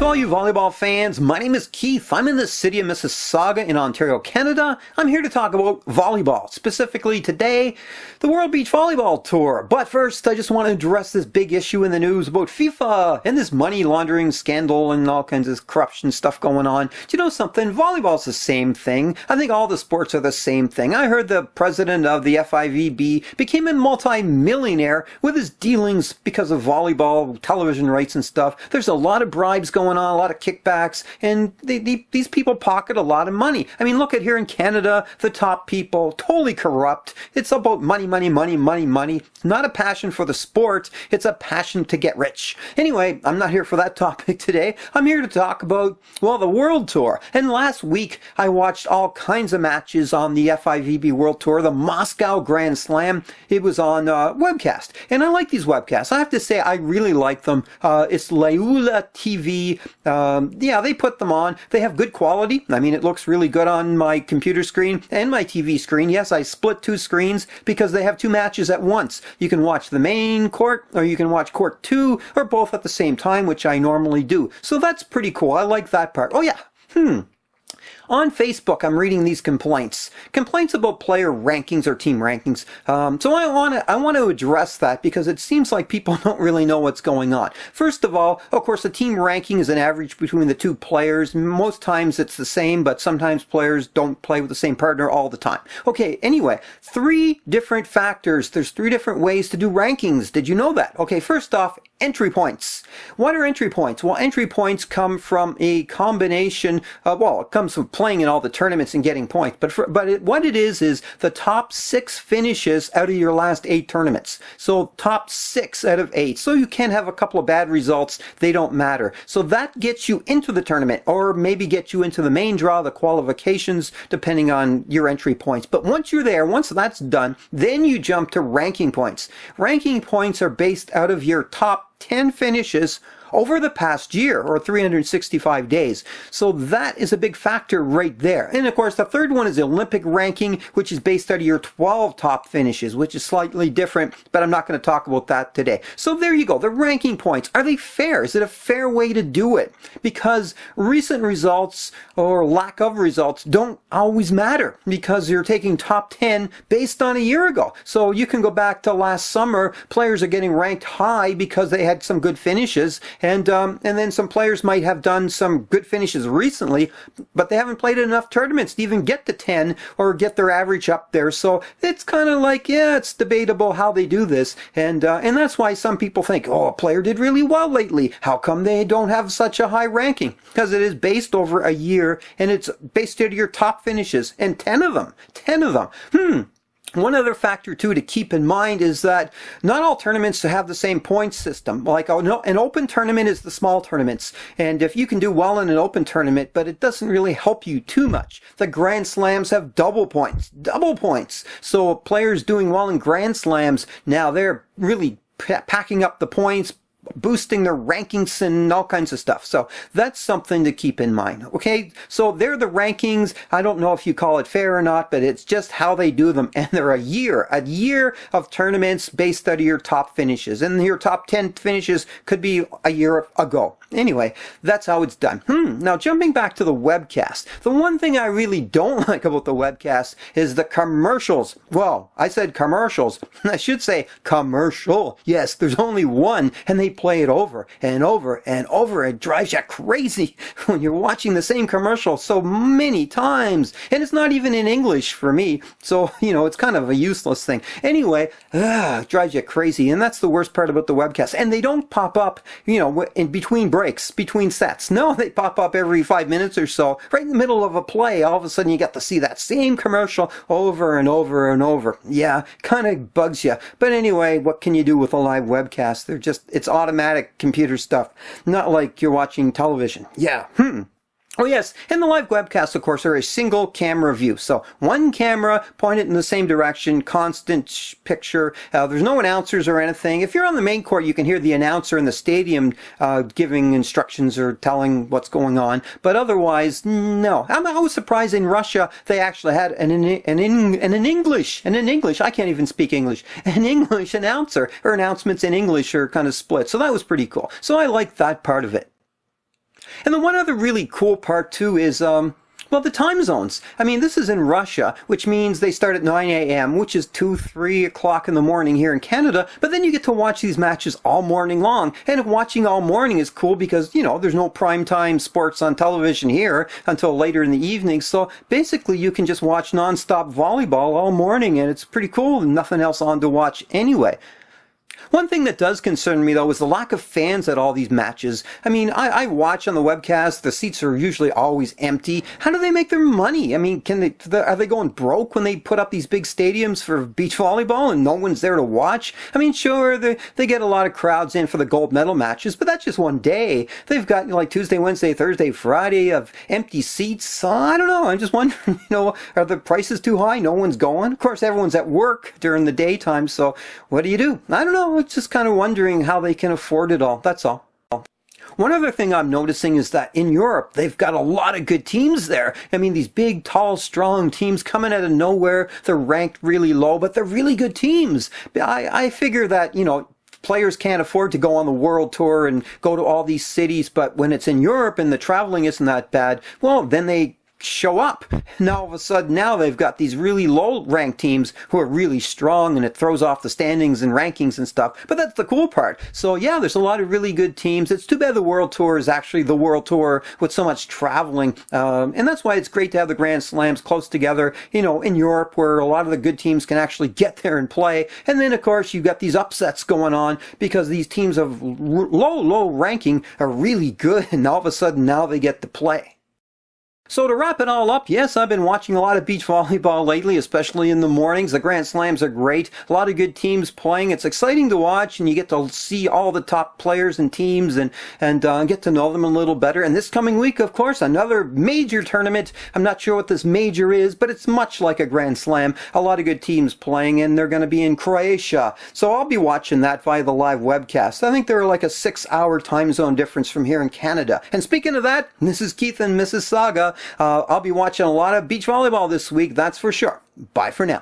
all you volleyball fans. My name is Keith. I'm in the city of Mississauga in Ontario, Canada. I'm here to talk about volleyball, specifically today, the World Beach Volleyball Tour. But first, I just want to address this big issue in the news about FIFA and this money laundering scandal and all kinds of corruption stuff going on. Do you know something? Volleyball's the same thing. I think all the sports are the same thing. I heard the president of the FIVB became a multi-millionaire with his dealings because of volleyball, television rights and stuff. There's a lot of bribes going on, a lot of kickbacks, and these people pocket a lot of money. I mean, look at here in Canada, the top people, totally corrupt. It's about money, money, money, money, money. Not a passion for the sport, it's a passion to get rich. Anyway, I'm not here for that topic today. I'm here to talk about, well, the World Tour. And last week, I watched all kinds of matches on the FIVB World Tour, the Moscow Grand Slam. It was on webcast. And I like these webcasts. I have to say, I really like them. It's Leula TV. Yeah, they put them on. They have good quality. I mean, it looks really good on my computer screen and my TV screen. Yes, I split two screens because they have two matches at once. You can watch the main court or you can watch court 2 or both at the same time, which I normally do. So that's pretty cool. I like that part. Oh yeah. On Facebook, I'm reading these complaints about player rankings or team rankings. So I want to address that because it seems like people don't really know what's going on. First of all, of course, the team ranking is an average between the two players. Most times it's the same, but sometimes players don't play with the same partner all the time. Okay, anyway, 3 different factors. There's 3 different ways to do rankings. Did you know that? Okay, first off, entry points. What are entry points? Well, entry points come from a combination of, well, it comes from playing in all the tournaments and getting points. What it is the top 6 finishes out of your last 8 tournaments. So top 6 out of 8. So you can have a couple of bad results. They don't matter. So that gets you into the tournament or maybe get you into the main draw, the qualifications, depending on your entry points. But once you're there, once that's done, then you jump to ranking points. Ranking points are based out of your top 10 finishes over the past year or 365 days. So that is a big factor right there. And of course, the third one is the Olympic ranking, which is based out of your 12 top finishes, which is slightly different, but I'm not going to talk about that today. So there you go. The ranking points, are they fair? Is it a fair way to do it? Because recent results or lack of results don't always matter because you're taking top 10 based on a year ago. So you can go back to last summer, players are getting ranked high because they had some good finishes. And then some players might have done some good finishes recently, but they haven't played enough tournaments to even get to 10 or get their average up there. So it's kind of like, yeah, it's debatable how they do this. And that's why some people think, oh, a player did really well lately. How come they don't have such a high ranking? Because it is based over a year and it's based out of your top finishes and 10 of them. One other factor, too, to keep in mind is that not all tournaments have the same point system. Like an open tournament is the small tournaments. And if you can do well in an open tournament, but it doesn't really help you too much. The Grand Slams have double points. So players doing well in Grand Slams, now they're really packing up the points, boosting their rankings and all kinds of stuff. So that's something to keep in mind. Okay, so they're the rankings. I don't know if you call it fair or not, but it's just how they do them. And they're a year of tournaments based out of your top finishes. And your top 10 finishes could be a year ago. Anyway, that's how it's done. Now jumping back to the webcast. The one thing I really don't like about the webcast is the commercials. Well, I said commercials. I should say commercial. Yes, there's only one and they play it over and over and over. It drives you crazy when you're watching the same commercial so many times. And it's not even in English for me. So, it's kind of a useless thing. Anyway, it drives you crazy. And that's the worst part about the webcast. And they don't pop up, in between breaks, between sets. No, they pop up every 5 minutes or so. Right in the middle of a play, all of a sudden you get to see that same commercial over and over and over. Yeah, kind of bugs you. But anyway, what can you do with a live webcast? It's automatic computer stuff. Not like you're watching television. Yeah. Oh yes, and the live webcasts, of course, are a single camera view. So one camera pointed in the same direction, constant picture. There's no announcers or anything. If you're on the main court, you can hear the announcer in the stadium giving instructions or telling what's going on. But otherwise, no. I was surprised in Russia they actually had an English, I can't even speak English, an English announcer, or announcements in English are kind of split. So that was pretty cool. So I like that part of it. And the one other really cool part too is, well, the time zones. I mean, this is in Russia, which means they start at 9 a.m., which is 2, 3 o'clock in the morning here in Canada. But then you get to watch these matches all morning long. And watching all morning is cool because, you know, there's no primetime sports on television here until later in the evening. So basically, you can just watch nonstop volleyball all morning, and it's pretty cool. Nothing else on to watch anyway. One thing that does concern me, though, is the lack of fans at all these matches. I mean, I watch on the webcast. The seats are usually always empty. How do they make their money? I mean, are they going broke when they put up these big stadiums for beach volleyball and no one's there to watch? I mean, sure, they get a lot of crowds in for the gold medal matches, but that's just one day. They've got, you know, like Tuesday, Wednesday, Thursday, Friday of empty seats. So I don't know. I'm just wondering, you know, are the prices too high? No one's going. Of course, everyone's at work during the daytime. So what do? I don't know. It's just kind of wondering how they can afford it all. That's all. One other thing I'm noticing is that in Europe, they've got a lot of good teams there. I mean, these big, tall, strong teams coming out of nowhere. They're ranked really low, but they're really good teams. I figure that, you know, players can't afford to go on the world tour and go to all these cities, but when it's in Europe and the traveling isn't that bad, well, then they show up. Now all of a sudden now they've got these really low ranked teams who are really strong, and it throws off the standings and rankings and stuff. But that's the cool part. So yeah, there's a lot of really good teams. It's too bad the World Tour is actually the World Tour with so much traveling. And that's why it's great to have the Grand Slams close together, you know, in Europe, where a lot of the good teams can actually get there and play. And then of course you've got these upsets going on because these teams of low ranking are really good, and all of a sudden now they get to play. So to wrap it all up, yes, I've been watching a lot of beach volleyball lately, especially in the mornings. The Grand Slams are great. A lot of good teams playing. It's exciting to watch, and you get to see all the top players and teams and get to know them a little better. And this coming week, of course, another major tournament. I'm not sure what this major is, but it's much like a Grand Slam. A lot of good teams playing, and they're going to be in Croatia. So I'll be watching that via the live webcast. I think they're like a 6-hour time zone difference from here in Canada. And speaking of that, this is Keith in Mississauga. I'll be watching a lot of beach volleyball this week, that's for sure. Bye for now.